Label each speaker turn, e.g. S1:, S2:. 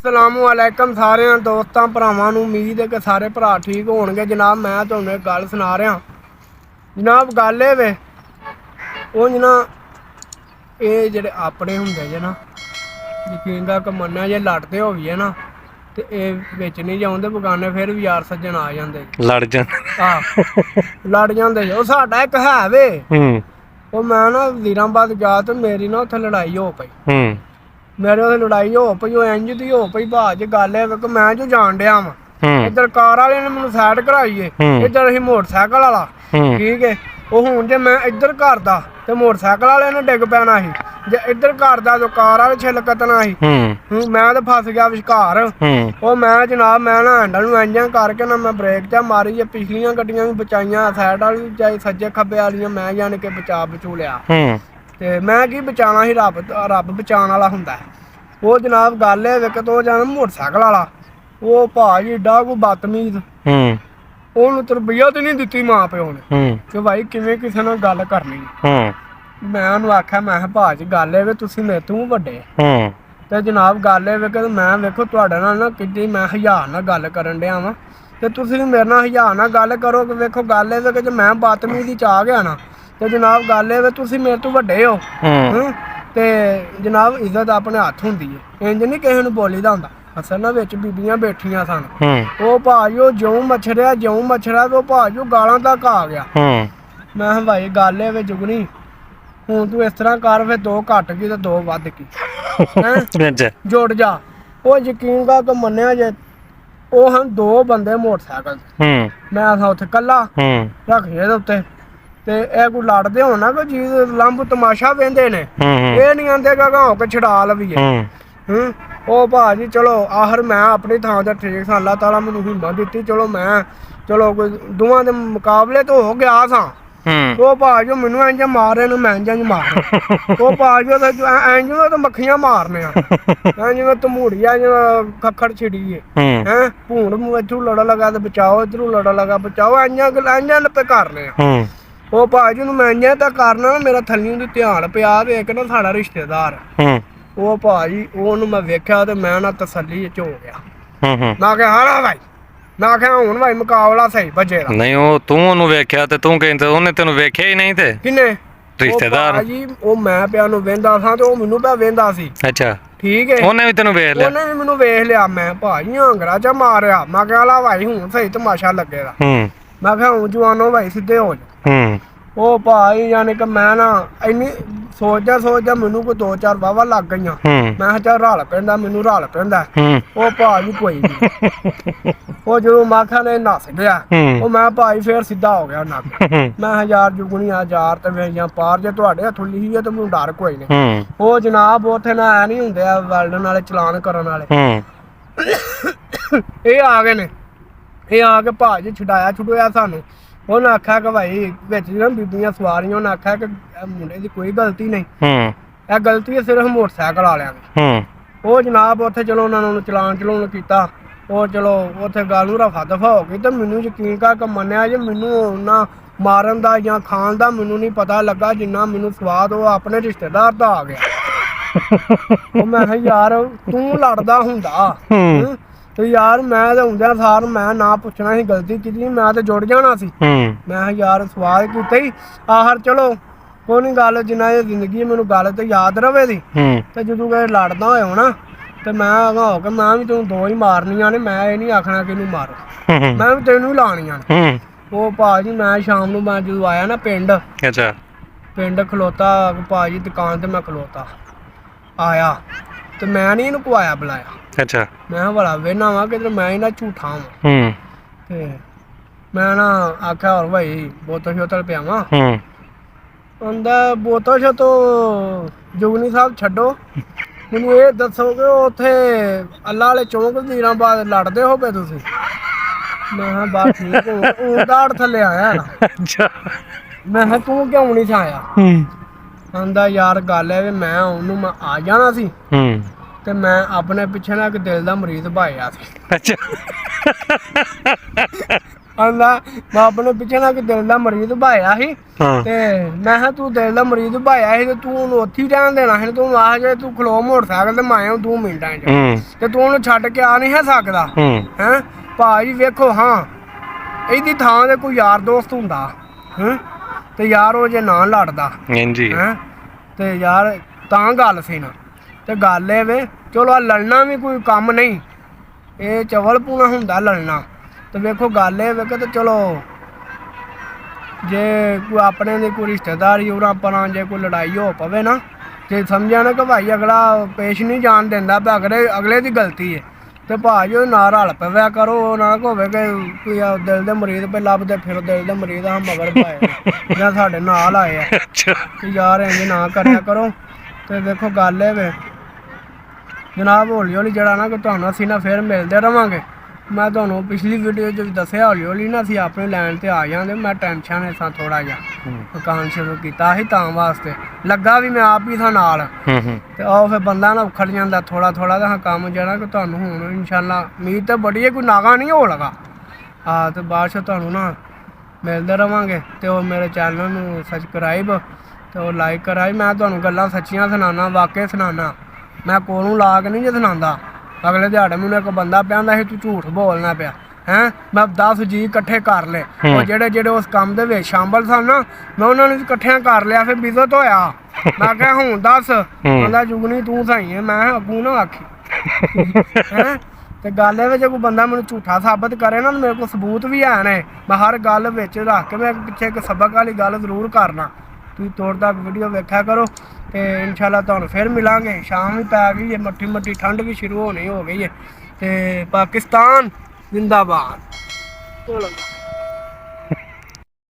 S1: असलामुअलैकुम सारे दोस्तों भरावां नूं उम्मीद है कि सारे भरा ठीक होणगे। जनाब मैं तुहानूं एक गल सुना रहा जनाब। गल ये वे वो जना ये जेह्ड़े अपने हुंदे जे ना यकीन करके मन्नेआ जे लड़दे होइए ना ते एह् बिच नहीं जाउंदे बगाने फिर भी यार सज्जन आ जांदे
S2: लड़ जान
S1: लड़ जांदे जे। ओह् साडा इक है वे ओह् मैं ना वजीराबाद गया ते मेरी ना उत्थे लड़ाई हो पई। मेरे उस लड़ाई हो पई वो इंज दी हो पई भाज गल है मैं जो जान डया वा इधर कार वाले ने मैनू साइड कराई है इधर असीं मोटरसाइकिल वाला ठीक है। वो हुण जे मैं इधर करदा ते मोटरसाइकिल वाले ने डिग पैना सी जे इधर करदा तो कार वाले छिल कतना सी। मैं ते फस गया विचकार। वो मैं जनाब मैं ना हैंडल नूं इंज करके ना मैं ब्रेक चा मारी जे पिछलियां गड्डियां भी बचाइयां साइड वाली भी बचाई सज्जे खब्बे वालियां मैं जान के बचू लिया। ते मैं की बचाना ही रब बचाने वाला हुंदा है। वो जनाब गल है कि तो जाना मोटरसाइकिल वाला वो भाजी एडा कोई बदतमीज ओनू तरबियत नहीं दित्ती मां प्यो ने कि भाई किवें किसे नाल गल करनी। मैं ओनू आख्या मैं भाजी गल है तुसीं मेरे तों वड्डे ते जनाब गल है कि मैं वेखो तुहाडे नाल ना किड्डी मैं हज़ार नाल गल करन डया वां ते तुसीं मेरे नाल हज़ार नाल गल करो कि वेखो गल है कि जे मैं बदतमीजी च आ गया ना ते जनाब गल है तुसीं मेरे तों वड्डे हो ते जनाब इज्जत अपने हत्थ हुंदी है इंज नहीं किसे नूं बोलीदा हुंदा। असल ना विच बीबियां बैठियां सन वो भाजी वो ज्यों मच्छरिया तो भाजी गालां तक आ गया। मैं भाई गल है जुगनी हूँ तू इस तरह कर फिर दो घट गई तो दो वध गई जुड़ जा। वो यकीन कर तो मन्निया जे वो हम दो बंदे मोटरसाइकिल मैं था उत्थे कल्ला रखिए उत्ते ते ए कोई लड़दे हो ना कोई चीज लंब तमाशा वेंदे ने ये नहीं आंदे घाओ के छड़ा लवीए। ओ भाजी चलो आखिर मैं अपनी थां ते ठीक सा अल्लाह ताला मैनू हिम्मत दित्ती चलो मैं चलो कोई दोवां दे मुकाबले तो हो गया सा। वो भाजी मैनू इंज मारे न मैं इंज मार वो भाजी इंज तो मक्खियां मारने इंज तमूड़िया खखड़ छिड़िए हैं भूण इधरों लड़ा लगा तो बचाओ इधरों लड़ा लगा बचाओ इंज पे करने। वो भाजी नूं मैं इ'यां तां करना मेरा थल्लियों दी ध्यान पिया ते इक ना साढ़ा रिश्तेदार वो भाजी ओनू मैं वेख्या ते मैं ना तसल्ली च हो गया। मैं आखेआ हां भाई मैं आखेआ हुण भाई मुकाबला सही बजे दा
S2: नहीं ओ तू ओनू वेख्या ते तू कहंदा ओने तैनू वेख्या ही नहीं ते
S1: किने
S2: रिश्तेदार
S1: भाजी ओ मैं पिया नूं वेंदा सां ते ओ मैनू पिया वेंदा सी।
S2: अच्छा
S1: ठीक है
S2: ओने भी तैनू वेख लिया
S1: ओने भी मैनू वेख लिया। मैं भाजी आंगरा चा मारिया मैं आखेआ ला भाई हुण सही तमाशा लगेगा। मैं आखेआ हुण जवानो भाई सीधे हो जा। ओ भाई यानी कि मैं ना इन्नी सोचदा मैनू कोई दो चार वाहवा लग गईयां। मैं चल रल पैंदा मैनू रल पैंदा ओ भाजी कोई नहीं वो जो माखा ने नस गया वो मैं भाई फिर सीधा हो गया नक। मैं हज़ार जुगनी हज़ार ते वेइयां पार जे तुहाडे हत्थों लिखी है तो मैनू डर कोई नहीं। वो जनाब उत्थे ना ऐ नहीं हुंदे वैल्डन वाले चलान करन वाले ये आ गए ने ये आके भाजी छुड़ाया सानू। उन्हें आख्या कि भाई बिच ना बीबियां सवारियां उन्हें आख्या कि मुंडे की कोई गलती नहीं यह गलती है सिर्फ मोटरसाइकिल वालियां दी। वो जनाब उत्थे चलो उन्होंने चलान चलून किया वो चलो उत्थे गल रफा दफा हो गई तो मैनू यकीन करके मन्निया जे मैनू ना मारन दा जां खान दा मैनू नहीं पता लगा जिन्ना मैनू स्वाद वो अपने रिश्तेदार दा आ गया। मैं यार तू लड़दा हुंदा तो यार मैं तो हुंदिया सार मैं ना पुछना ही गलती की मैं तो जुड़ जाना सी। मैं यार सवाल किते ही आखिर चलो कोई नहीं गल जिन्ना जिंदगी मैनू गल तो याद रवे दी ते जदों लड़दा होए ना ते मैं हो के मैं भी तैनूं दो ही मारनियां ने मैं ये नहीं आखना कि इनू मारो मैं भी तैनूं ही लानियां ने। वो भाजी मैं शाम नूं मैं जदों आया ना पिंड
S2: अच्छा
S1: पिंड खलोता भाजी दुकान ते मैं खलोता आया तो मैं नहीं इनू कुआया बुलाया। अच्छा मैं बड़ा वेहना वा कि मैं ही ना झूठा वा ते मैं ना आख्या और भाई बोतल शोतल पियावां आंदा बोतल शो तो जुगनी साहब छड्डो मैनू ये दसो कि उत्थे अल्लाह वाले चौंक वजीराबाद लड़दे हो पे तुसीं। मैं बस ठीक हूँ दाड़ थल्ले आया ना। अच्छा मैं तू क्यों नहीं आया आंदा यार गल है मैं ओनू मैं आ जाना सी ते मैं अपने पिछे ना एक दिल दा मरीज भाया सी। अच्छा ਆਂਦਾ ਬਾਪ ਨੇ ਪਿੱਛੇ ਨਾ ਕਿ ਦਿਲ ਦਾ ਮਰੀਜ਼ ਭਾਇਆ ਸੀ
S2: ਹਾਂ
S1: ਤੇ ਮੈਂ ਕਿਹਾ ਤੂੰ ਦਿਲ ਦਾ ਮਰੀਜ਼ ਭਾਇਆ ਸੀ ਤੇ ਤੂੰ ਉਹਨੂੰ ਉੱਥੇ ਹੀ ਰਹਿਣ ਦੇਣਾ ਸੀ ਤੂੰ ਆ ਜੇ ਤੂੰ ਖਲੋ ਮੋਟਰਸਾਈਕਲ ਤੇ ਮਾਇਆ 2 ਮਿੰਟਾਂ 'ਚ ਤੇ ਤੂੰ ਉਹਨੂੰ ਛੱਡ ਕੇ ਆ ਨਹੀਂ ਹੈ ਸਕਦਾ ਹੈਂ ਭਾਜੀ ਵੇਖੋ ਹਾਂ ਇਹਦੀ ਥਾਂ ਤੇ ਕੋਈ ਯਾਰ ਦੋਸਤ ਹੁੰਦਾ ਤੇ ਯਾਰ ਉਹ ਜੇ ਨਾ ਲੜਦਾ
S2: ਹਾਂਜੀ
S1: ਹੈਂ ਤੇ ਯਾਰ ਤਾਂ ਗੱਲ ਸੀ ਨਾ ਤੇ ਗੱਲ ਇਹ ਵੇ ਚਲੋ ਆ ਲੜਨਾ ਵੀ ਕੋਈ ਕੰਮ ਨਹੀਂ ਇਹ ਚਵਲਪੂਣਾ ਹੁੰਦਾ ਲੜਨਾ ਤੇ ਵੇਖੋ ਗੱਲ ਇਹ ਵੇ ਕਿ ਤੇ ਚਲੋ ਜੇ ਕੋਈ ਆਪਣੇ ਦੀ ਕੋਈ ਰਿਸ਼ਤੇਦਾਰੀ ਉਰਾਂ ਪਰਾਂ ਜੇ ਕੋਈ ਲੜਾਈ ਹੋ ਪਵੇ ਨਾ ਤੇ ਸਮਝਿਆ ਨਾ ਕਿ ਭਾਈ ਅਗਲਾ ਪੇਸ਼ ਨਹੀਂ ਜਾਣ ਦਿੰਦਾ ਵੀ ਅਗਲੇ ਦੀ ਗਲਤੀ ਹੈ ਤੇ ਭਾਜੀ ਉਹ ਨਾ ਰਲ ਪਵਿਆ ਕਰੋ ਉਹ ਨਾ ਹੋਵੇ ਕਿ ਕੋਈ ਦਿਲ ਦੇ ਮਰੀਜ਼ ਪੇ ਲੱਭਦੇ ਫਿਰ ਦਿਲ ਦੇ ਮਰੀਜ਼ ਆ ਮਗਰ ਪਾਏ ਜਾਂ ਸਾਡੇ ਨਾਲ ਆਏ ਆ
S2: ਅੱਛਾ
S1: ਕਿ ਯਾਰ ਇੰਜ ਨਾ ਕਰਿਆ ਕਰੋ ਤੇ ਵੇਖੋ ਗੱਲ ਇਹ ਵੇ ਜਨਾਬ ਹੌਲੀ ਹੌਲੀ ਜਿਹੜਾ ਨਾ ਕਿ ਤੁਹਾਨੂੰ ਅਸੀਂ ਨਾ ਫਿਰ ਮਿਲਦੇ ਰਵਾਂਗੇ ਮੈਂ ਤੁਹਾਨੂੰ ਪਿਛਲੀ ਵੀਡੀਓ 'ਚ ਵੀ ਦੱਸਿਆ ਹੌਲੀ ਹੌਲੀ ਨਾ ਅਸੀਂ ਆਪਣੀ ਲਾਈਨ ਤੇ ਆ ਜਾਂਦੇ ਮੈਂ ਟੈਨਸ਼ਨ ਐ ਸਾਂ ਥੋੜਾ ਜਿਹਾ ਦੁਕਾਨ ਸ਼ੁਰੂ ਕੀਤਾ ਸੀ ਤਾਂ ਵਾਸਤੇ ਲੱਗਾ ਵੀ ਮੈਂ ਆਪ ਹੀ ਸਾਂ ਨਾਲ ਤੇ ਉਹ ਫਿਰ ਬੰਦਾ ਨਾ ਉਖੜ ਜਾਂਦਾ ਥੋੜਾ ਥੋੜਾ ਦਾ ਕੰਮ ਜਿਹੜਾ ਕਿ ਤੁਹਾਨੂੰ ਹੁਣ ਇਨਸ਼ਾਅੱਲਾ ਉਮੀਦ ਤਾਂ ਬੜੀ ਹੈ ਕੋਈ ਨਾਗਾ ਨਹੀਂ ਹੋ ਲਗਾ ਤੇ ਬਾਅਦ 'ਚ ਤੁਹਾਨੂੰ ਨਾ ਮਿਲਦੇ ਰਵਾਂਗੇ ਤੇ ਉਹ ਮੇਰੇ ਚੈਨਲ ਨੂੰ ਸਬਸਕ੍ਰਾਈਬ ਤੇ ਉਹ ਲਾਈਕ ਕਰਾਈ ਮੈਂ ਤੁਹਾਨੂੰ ਗੱਲਾਂ ਸੱਚੀਆਂ ਸੁਣਾਉਣਾ ਵਾਕਿਆ ਸੁਣਾਉਣਾ ਮੈਂ ਕੋਲੋਂ ਲਾ ਕੇ ਨਹੀਂ ਜੇ ਸੁਣਾਉਂਦਾ ਅਗਲੇ ਦਿਹਾੜੇ ਮੈਨੂੰ ਇੱਕ ਬੰਦਾ ਪਿਆਂਦਾ ਸੀ ਤੂੰ ਝੂਠ ਬੋਲਣਾ ਪਿਆ ਹੈਂ ਮੈਂ 10 ਜੀ ਇਕੱਠੇ ਕਰ ਲਏ ਉਹ ਜਿਹੜੇ ਉਸ ਕੰਮ ਦੇ ਵਿੱਚ ਸ਼ਾਮਲ ਸਨ ਨਾ ਮੈਂ ਉਹਨਾਂ ਨੂੰ ਇਕੱਠਿਆਂ ਕਰ ਲਿਆ ਫਿਰ ਬਿਜ਼ਤ ਹੋਇਆ ਮੈਂ ਕਿਹਾ ਹੁਣ ਦੱਸ ਕਹਿੰਦਾ ਜੁਗਨੀ ਤੂੰ ਸਹੀ ਹੈ ਮੈਂ ਅੱਗੂ ਨਾ ਆਖੀ ਹੈਂ ਤੇ ਗੱਲ ਇਹ ਵਿੱਚ ਕੋਈ ਬੰਦਾ ਮੈਨੂੰ ਝੂਠਾ ਸਾਬਤ ਕਰੇ ਨਾ ਮੇਰੇ ਕੋਲ ਸਬੂਤ ਵੀ ਹੈ ਨੇ ਮੈਂ ਹਰ ਗੱਲ ਵਿੱਚ ਰੱਖ ਕੇ ਮੈਂ ਪਿੱਛੇ ਇੱਕ ਸਬਕ ਵਾਲੀ ਗੱਲ ਜ਼ਰੂਰ ਕਰਨਾ ਤੁਸੀਂ ਤੋੜ ਤੱਕ ਵੀਡੀਓ ਵੇਖਿਆ ਕਰੋ ਤੇ ਇਨਸ਼ਾਅੱਲਾ ਤੁਹਾਨੂੰ ਫਿਰ ਮਿਲਾਂਗੇ ਸ਼ਾਮ ਵੀ ਪੈ ਗਈ ਹੈ ਮੱਠੀ ਮੱਠੀ ਠੰਡ ਵੀ ਸ਼ੁਰੂ ਹੋਣੀ ਹੋ ਗਈ ਹੈ ਤੇ ਪਾਕਿਸਤਾਨ ਜ਼ਿੰਦਾਬਾਦ।